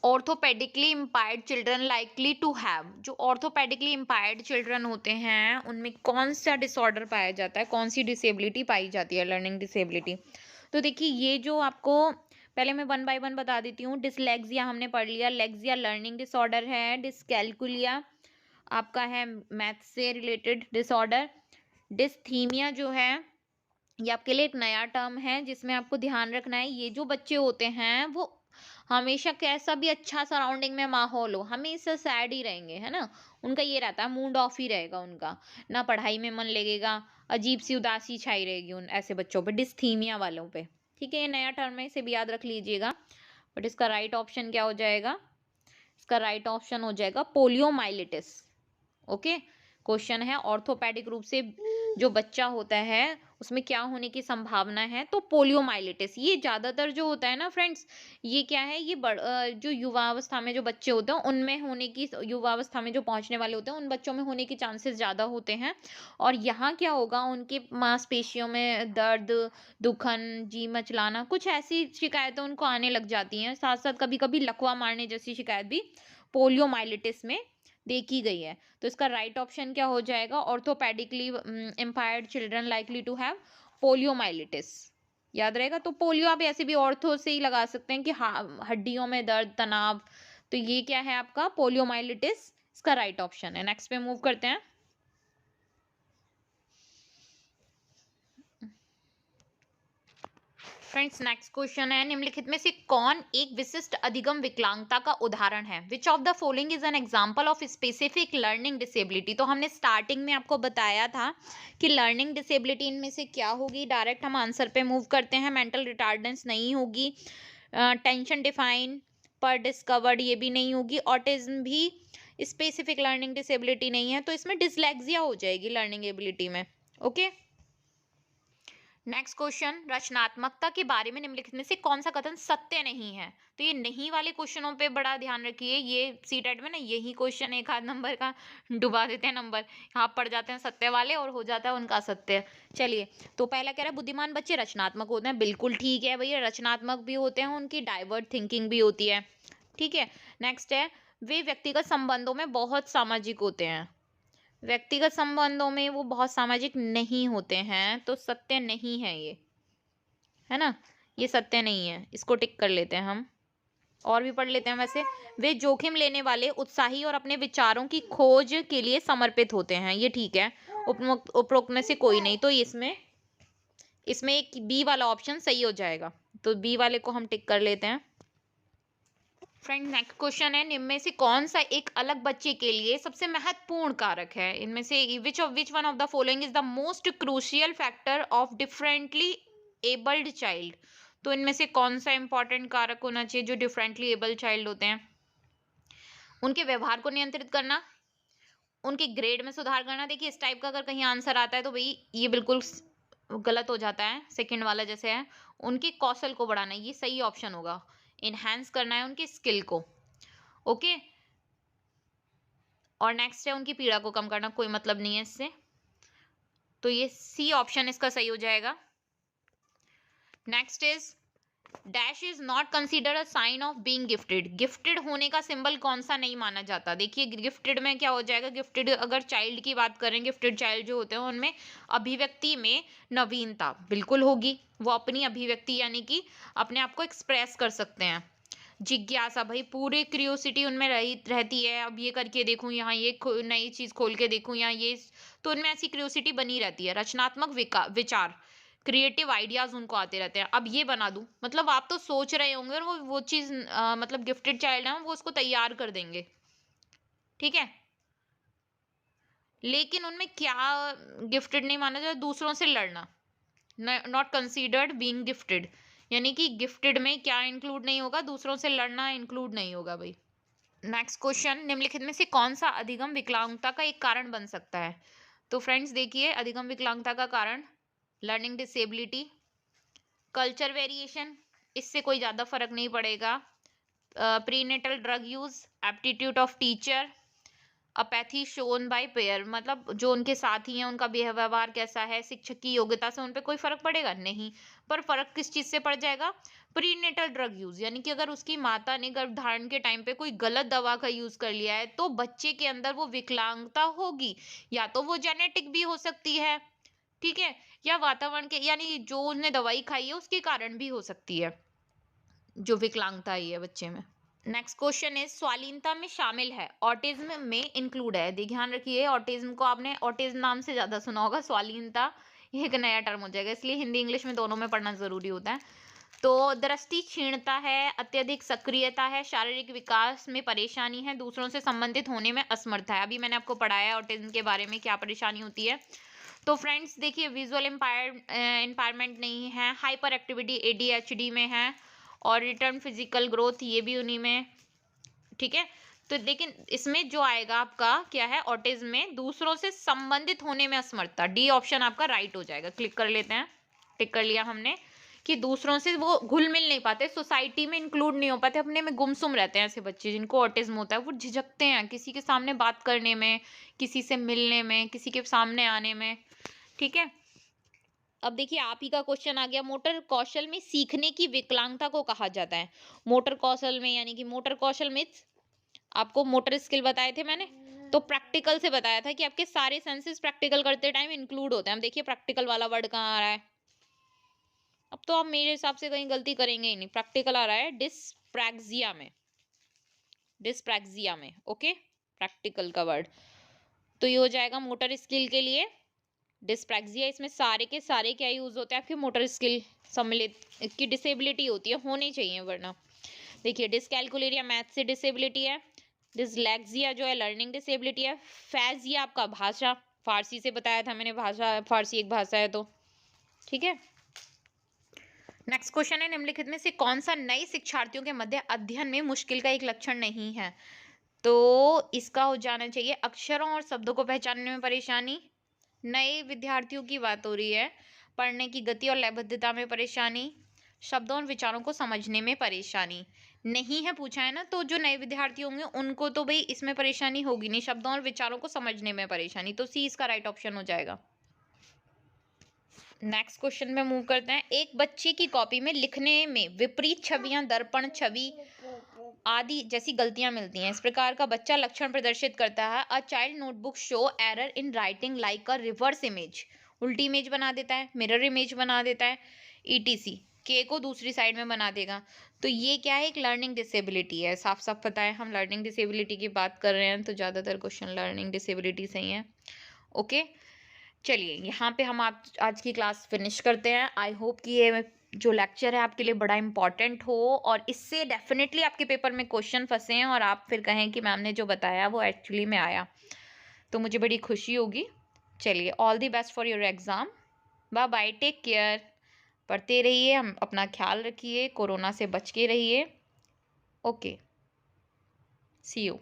Orthopaedically impaired children likely to have, जो orthopaedically impaired children होते हैं उनमें कौन सा डिसऑर्डर पाया जाता है, कौन सी डिसेबिलिटी पाई जाती है, लर्निंग डिसेबिलिटी। तो देखिए ये जो आपको पहले मैं वन बाय वन बता देती हूँ। डिसलेक्सिया हमने पढ़ लिया, लेक्सिया लर्निंग डिसऑर्डर है, डिसकैलकुलिया आपका है मैथ से रिलेटेड डिसऑर्डर, डिस्थीमिया जो है ये आपके लिए एक नया टर्म है जिसमें आपको ध्यान रखना है। ये जो बच्चे होते हैं वो हमेशा कैसा भी अच्छा सराउंडिंग में माहौल हो हमेशा सैड ही रहेंगे, है ना। उनका ये रहता है, मूड ऑफ ही रहेगा उनका, ना पढ़ाई में मन लगेगा, अजीब सी उदासी छाई रहेगी उन ऐसे बच्चों पे, डिस्थीमिया वालों पे। ठीक है, ये नया टर्म है, इसे भी याद रख लीजिएगा। बट इसका राइट ऑप्शन क्या हो जाएगा? इसका राइट ऑप्शन हो जाएगा पोलियोमाइलिटिस। ओके, क्वेश्चन है ऑर्थोपेडिक रूप से जो बच्चा होता है उसमें क्या होने की संभावना है, तो पोलियोमाइलिटिस। ये ज्यादातर जो होता है ना फ्रेंड्स, ये क्या है, ये जो युवावस्था में जो बच्चे होते हैं उनमें होने की, युवावस्था में जो पहुंचने वाले होते हैं उन बच्चों में होने के चांसेस ज्यादा होते हैं। और यहाँ क्या होगा, उनके मांसपेशियों में दर्द, दुखन, जी मचलाना, कुछ ऐसी शिकायतें उनको आने लग जाती हैं। साथ साथ कभी कभी लकवा मारने जैसी शिकायत भी पोलियोमाइलिटिस में देखी गई है। तो इसका राइट ऑप्शन क्या हो जाएगा? Orthopaedically impaired children likely to have poliomyelitis. याद रहेगा। तो पोलियो आप ऐसे भी ऑर्थो से ही लगा सकते हैं कि हड्डियों में दर्द, तनाव। तो ये क्या है आपका? पोलियोमाइलिटिस इसका राइट ऑप्शन है। नेक्स्ट पे मूव करते हैं। फ्रेंड्स नेक्स्ट क्वेश्चन है, निम्नलिखित में से कौन एक विशिष्ट अधिगम विकलांगता का उदाहरण है? Which of the following is an example of specific learning disability. तो हमने स्टार्टिंग में आपको बताया था कि लर्निंग डिसेबिलिटी इनमें से क्या होगी। डायरेक्ट हम आंसर पे मूव करते हैं। मेंटल रिटार्डेंस नहीं होगी, टेंशन डिफाइन पर डिस्कवर्ड ये भी नहीं होगी, ऑटिज्म भी स्पेसिफिक लर्निंग डिसेबिलिटी नहीं है, तो इसमें डिसलेक्सिया हो जाएगी लर्निंग एबिलिटी में। ओके, नेक्स्ट क्वेश्चन, रचनात्मकता के बारे में निम्नलिखित में से कौन सा कथन सत्य नहीं है? तो ये नहीं वाले क्वेश्चनों पे बड़ा ध्यान रखिए। ये सीटेट में ना यही क्वेश्चन एक आध नंबर का डुबा देते हैं नंबर, यहाँ पड़ जाते हैं सत्य वाले और हो जाता है उनका असत्य। चलिए, तो पहला कह रहा है बुद्धिमान बच्चे रचनात्मक होते हैं। बिल्कुल ठीक है भैया, रचनात्मक भी होते हैं, उनकी डाइवर्ट थिंकिंग भी होती है। ठीक है, नेक्स्ट है वे व्यक्तिगत संबंधों में बहुत सामाजिक होते हैं। व्यक्तिगत संबंधों में वो बहुत सामाजिक नहीं होते हैं, तो सत्य नहीं है ये, है ना। ये सत्य नहीं है, इसको टिक कर लेते हैं हम। और भी पढ़ लेते हैं वैसे। वे जोखिम लेने वाले, उत्साही और अपने विचारों की खोज के लिए समर्पित होते हैं। ये ठीक है, उपरोक्त में से कोई नहीं। तो इसमें एक बी वाला ऑप्शन सही हो जाएगा, तो बी वाले को हम टिक कर लेते हैं। फ्रेंड नेक्स्ट क्वेश्चन है, निम्न में से कौन सा एक अलग बच्चे के लिए सबसे महत्वपूर्ण कारक है? इनमें से which one of the following is the most crucial factor of differently abled child. तो इनमें से कौन सा इंपॉर्टेंट कारक होना चाहिए जो डिफरेंटली एबल्ड चाइल्ड होते हैं? उनके व्यवहार को नियंत्रित करना, उनके ग्रेड में सुधार करना। देखिए इस टाइप का अगर कहीं आंसर आता है तो भाई ये बिल्कुल गलत हो जाता है, सेकंड वाला जैसे है। उनके कौशल को बढ़ाना, ये सही ऑप्शन होगा। इनहेंस करना है उनकी स्किल को। ओके, और नेक्स्ट है उनकी पीड़ा को कम करना, कोई मतलब नहीं है इससे, तो ये सी ऑप्शन इसका सही हो जाएगा। Next is dash is not considered a sign of being gifted. Gifted होने का सिंबल कौन सा नहीं माना जाता? देखिए गिफ्टेड में क्या हो जाएगा, गिफ्टेड अगर चाइल्ड की बात करें, गिफ्टेड चाइल्ड जो होते हैं उनमें अभिव्यक्ति में नवीनता बिल्कुल होगी। वो अपनी अभिव्यक्ति यानी कि अपने आप को एक्सप्रेस कर सकते हैं। जिज्ञासा, भाई पूरे क्यूरियोसिटी उनमें रहती है, अब ये करके देखूं, यहाँ ये नई चीज खोल के देखूं, यहाँ ये, तो उनमें ऐसी क्यूरियोसिटी बनी रहती है। रचनात्मक विचार, क्रिएटिव आइडियाज उनको आते रहते हैं। अब ये बना दूं, मतलब आप तो सोच रहे होंगे और वो चीज मतलब गिफ्टेड चाइल्ड है वो उसको तैयार कर देंगे। ठीक है, लेकिन उनमें क्या गिफ्टेड नहीं माना जाता? दूसरों से लड़ना, नॉट कंसीडर्ड बीइंग गिफ्टेड, यानी कि गिफ्टेड में क्या इंक्लूड नहीं होगा? दूसरों से लड़ना इंक्लूड नहीं होगा भाई। नेक्स्ट क्वेश्चन, निम्नलिखित में से कौन सा अधिगम विकलांगता का एक कारण बन सकता है? तो फ्रेंड्स देखिए, अधिगम विकलांगता का कारण लर्निंग डिसेबिलिटी, कल्चर वेरिएशन, इससे कोई ज़्यादा फर्क नहीं पड़ेगा, prenatal drug use, aptitude of teacher, apathy shown by pair, मतलब जो उनके साथी हैं उनका व्यवहार कैसा है, शिक्षक की योग्यता से उन पे कोई फर्क पड़ेगा नहीं। पर फर्क किस चीज से पड़ जाएगा? प्रीनेटल ड्रग यूज, यानी कि अगर उसकी माता ने गर्भधारण के टाइम पे कोई गलत दवा का यूज कर लिया है तो बच्चे के अंदर वो विकलांगता होगी, या तो वो जेनेटिक भी हो सकती है, ठीक है, या वातावरण के, यानी जो उसने दवाई खाई है उसके कारण भी हो सकती है जो विकलांगता आई है बच्चे में। नेक्स्ट क्वेश्चन इज स्वालीनता में शामिल है, ऑटिज्म में इंक्लूड है। ध्यान रखिए, ऑटिज्म को आपने ऑटिज्म नाम से ज्यादा सुना होगा, स्वालीनता ये एक नया टर्म हो जाएगा, इसलिए हिंदी इंग्लिश में दोनों में पढ़ना जरूरी होता है। तो दृष्टि क्षीणता है, अत्यधिक सक्रियता है, शारीरिक विकास में परेशानी है, दूसरों से संबंधित होने में असमर्था है। अभी मैंने आपको पढ़ाया ऑटिज्म के बारे में क्या परेशानी होती है। तो फ्रेंड्स देखिए, विजुअल इम्पायरमेंट नहीं है, हाइपर एक्टिविटी ADHD में है, और रिटर्न फिजिकल ग्रोथ ये भी उन्हीं में, ठीक है। तो लेकिन इसमें जो आएगा आपका क्या है, ऑटिज्म में दूसरों से संबंधित होने में असमर्थता, डी ऑप्शन आपका राइट हो जाएगा। क्लिक कर लेते हैं, टिक कर लिया हमने कि दूसरों से वो घुल मिल नहीं पाते, सोसाइटी में इंक्लूड नहीं हो पाते, अपने में गुमसुम रहते हैं। ऐसे बच्चे जिनको ऑटिज्म होता है वो झिझकते हैं किसी के सामने बात करने में, किसी से मिलने में, किसी के सामने आने में, ठीक है। अब देखिए आप ही का क्वेश्चन आ गया, मोटर कौशल में सीखने की विकलांगता को कहा जाता है। मोटर कौशल में, यानी कि मोटर कौशल में आपको मोटर स्किल बताए थे मैंने, तो प्रैक्टिकल से बताया था कि आपके सारे सेंसेस प्रैक्टिकल करते टाइम इंक्लूड होते हैं। अब देखिए प्रैक्टिकल वाला वर्ड कहाँ आ रहा है, अब तो आप मेरे हिसाब से कहीं गलती करेंगे ही नहीं, प्रैक्टिकल आ रहा है डिस्प्रैक्सिया में, डिस्प्रैक्सिया में, ओके, प्रैक्टिकल का वर्ड। तो ये हो जाएगा मोटर स्किल के लिए डिस्प्रैक्सिया। इसमें सारे के सारे क्या यूज होते हैं आपके, मोटर स्किल सम्मिलित की डिसेबिलिटी होती है, होनी चाहिए वरना। देखिए डिसकैलकुलेरिया मैथ से डिसेबिलिटी है, डिसलेक्सिया जो है लर्निंग डिसेबिलिटी है, फैजिया आपका भाषा, फारसी से बताया था मैंने, भाषा फारसी एक भाषा है तो, ठीक है। नेक्स्ट क्वेश्चन है, निम्नलिखित में से कौन सा नए शिक्षार्थियों के मध्य अध्ययन में मुश्किल का एक लक्षण नहीं है? तो इसका हो जाना चाहिए अक्षरों और शब्दों को पहचानने में परेशानी। नए विद्यार्थियों की बात हो रही है, पढ़ने की गति और लयबद्धता में परेशानी, शब्दों और विचारों को समझने में परेशानी नहीं है पूछा है ना, तो जो नए विद्यार्थी होंगे उनको तो भाई इसमें परेशानी होगी नहीं, शब्दों और विचारों को समझने में परेशानी, तो सी इसका राइट ऑप्शन हो जाएगा। नेक्स्ट क्वेश्चन में मूव करते हैं, एक बच्चे की कॉपी में लिखने में विपरीत छवियां, दर्पण छवि आदि जैसी गलतियां मिलती हैं, इस प्रकार का बच्चा लक्षण प्रदर्शित करता है। A child notebook show error in writing like a reverse image, उल्टी इमेज बना देता है, मिरर इमेज बना देता है, ETC के को दूसरी साइड में बना देगा। तो ये क्या है, एक लर्निंग डिसेबिलिटी है, साफ साफ पता है हम लर्निंग डिसेबिलिटी की बात कर रहे हैं, तो ज़्यादातर क्वेश्चन लर्निंग डिसेबिलिटी से ही है, ओके। चलिए यहाँ पे हम आज की क्लास फिनिश करते हैं। आई होप कि ये जो लेक्चर है आपके लिए बड़ा इंपॉर्टेंट हो और इससे डेफिनेटली आपके पेपर में क्वेश्चन फंसे हैं और आप फिर कहें कि मैम ने जो बताया वो एक्चुअली में आया, तो मुझे बड़ी खुशी होगी। चलिए, all the best for your exam, bye bye, take care, पढ़ते रहिए, हम अपना ख्याल रखिए, कोरोना से बच के रहिए, ओके, सी यू।